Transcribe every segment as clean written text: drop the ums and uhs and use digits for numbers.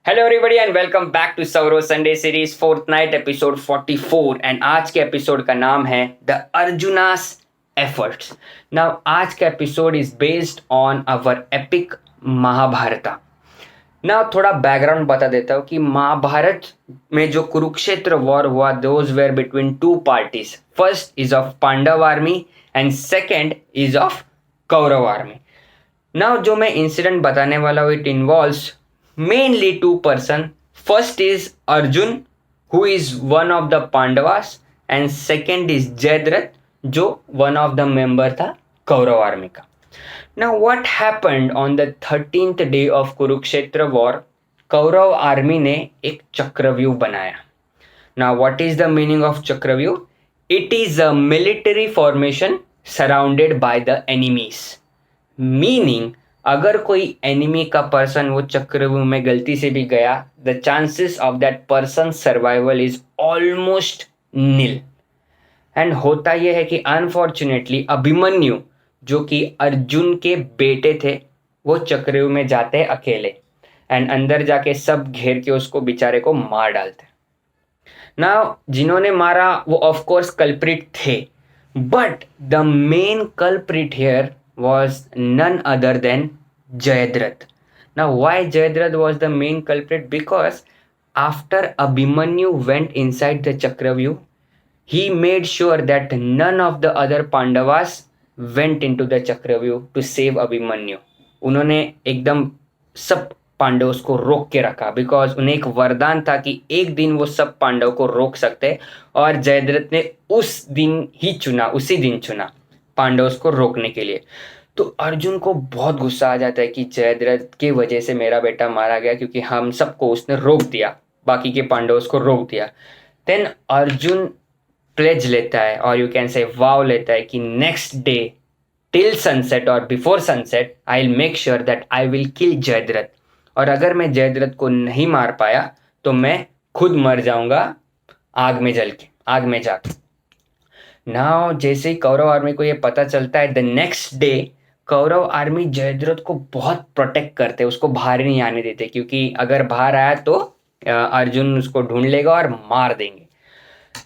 Hello everybody and welcome back to सौरो Sunday series fortnight episode 44 and आज के episode का नाम है द अर्जुनास एफर्ट्स। नाउ आज का episode is based on our epic Mahabharata. Now थोड़ा बैकग्राउंड बता देता हूँ कि महाभारत में जो कुरुक्षेत्र वॉर हुआ those were between two parties. First is of Pandava army and second is of Kaurava army. Now जो मैं इंसिडेंट बताने वाला हूँ it involves mainly two person. First is Arjun, who is one of the Pandavas, and second is Jayadratha, जो one of the member था Kaurava army का. Now what happened on the 13th day of Kurukshetra war? Kaurava army ने एक चक्रव्यूह बनाया. Now what is the meaning of चक्रव्यूह? It is a military formation surrounded by the enemies. Meaning अगर कोई enemy का पर्सन वो चक्रव्यूह में गलती से भी गया, the chances of that person survival is almost nil. And होता यह है कि अनफॉर्चुनेटली अभिमन्यु जो कि अर्जुन के बेटे थे वो चक्रव्यूह में जाते हैं अकेले एंड अंदर जाके सब घेर के उसको बेचारे को मार डालते. नाउ जिन्होंने मारा वो ऑफ कोर्स कल्प्रिट थे, but the main culprit here was none other than Jayadratha. Now why Jayadratha was the main culprit? Because after Abhimanyu went inside the Chakravyuh, he made sure that none of the other Pandavas went into the Chakravyuh to save Abhimanyu. उन्होंने एकदम सब पांडवों को रोक के रखा because उन्हें एक वरदान था कि एक दिन वो सब पांडव को रोक सकते और जयद्रथ ने उसी दिन चुना पांडवों को रोकने के लिए. तो अर्जुन को बहुत गुस्सा आ जाता है कि जयद्रथ की वजह से मेरा बेटा मारा गया क्योंकि हम सबको उसने रोक दिया, बाकी के पांडवों को रोक दिया. देन अर्जुन प्लेज लेता है और यू कैन से वाव लेता है कि नेक्स्ट डे टिल सनसेट और before sunset I will make sure that I will kill Jayadratha, और अगर मैं जयद्रथ को नहीं मार पाया तो मैं खुद मर जाऊंगा आग में जाके. नाउ जैसे ही कौरव आर्मी को ये पता चलता है, the next day Kaurava army Jayadratha को बहुत प्रोटेक्ट करते, उसको बाहर नहीं आने देते क्योंकि अगर बाहर आया तो अर्जुन उसको ढूंढ लेगा और मार देंगे.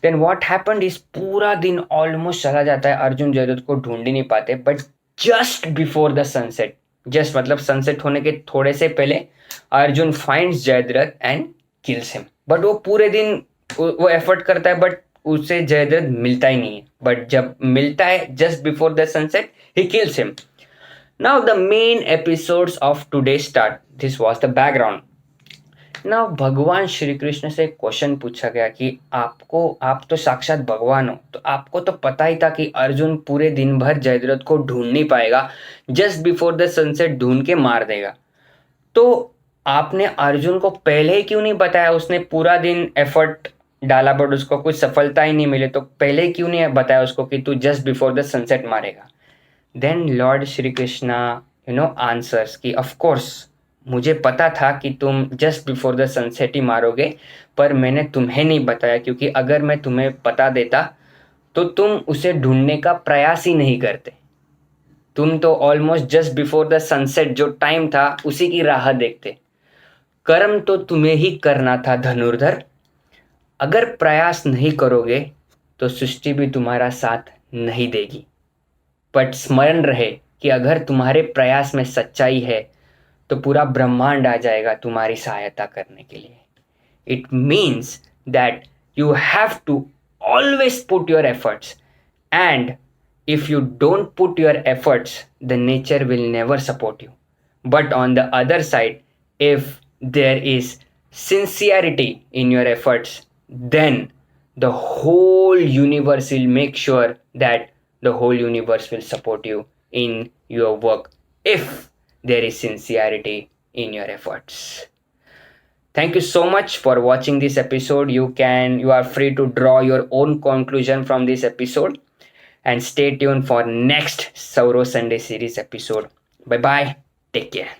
देन व्हाट हैपेंड इज पूरा दिन ऑलमोस्ट चला जाता है, अर्जुन जयद्रथ को ढूंढ ही नहीं पाते. But just before the sunset, just मतलब सनसेट होने के थोड़े से पहले Arjun finds Jayadratha and kills him. But वो पूरे दिन वो एफर्ट करता है बट उसे जयद्रथ मिलता ही नहीं है. बट जब मिलता है just before the sunset he kills him. Now the main episodes of today start. This was the background. Now भगवान श्री कृष्ण से क्वेश्चन पूछा गया कि आप तो साक्षात भगवान हो, तो आपको तो पता ही था कि अर्जुन पूरे दिन भर जयद्रथ को ढूंढ नहीं पाएगा, जस्ट बिफोर द सनसेट ढूंढ के मार देगा. तो आपने अर्जुन को पहले ही क्यों नहीं बताया? उसने पूरा दिन एफर्ट डाला बट उसको कुछ सफलता ही नहीं मिली, तो पहले क्यों नहीं बताया उसको कि तू जस्ट बिफोर द सनसेट मारेगा? Then lord Shri Krishna answers कि ऑफ कोर्स मुझे पता था कि तुम जस्ट बिफोर द सनसेट ही मारोगे, पर मैंने तुम्हें नहीं बताया क्योंकि अगर मैं तुम्हें बता देता तो तुम उसे ढूंढने का प्रयास ही नहीं करते. तुम तो almost just before the sunset जो टाइम था उसी की राह देखते. कर्म तो तुम्हें ही करना था धनुर्धर. अगर प्रयास नहीं करोगे तो सृष्टि भी तुम्हारा साथ नहीं देगी. बट स्मरण रहे कि अगर तुम्हारे प्रयास में सच्चाई है तो पूरा ब्रह्मांड आ जाएगा तुम्हारी सहायता करने के लिए. It means that you have to always put your efforts, and if you don't put your efforts the nature will never support you. But on the other side, if there is sincerity in your efforts, then the whole universe will make sure that the whole universe will support you in your work if there is sincerity in your efforts. Thank you so much for watching this episode. You are free to draw your own conclusion from this episode and stay tuned for next Sauro Sunday series episode. Bye bye. Take care.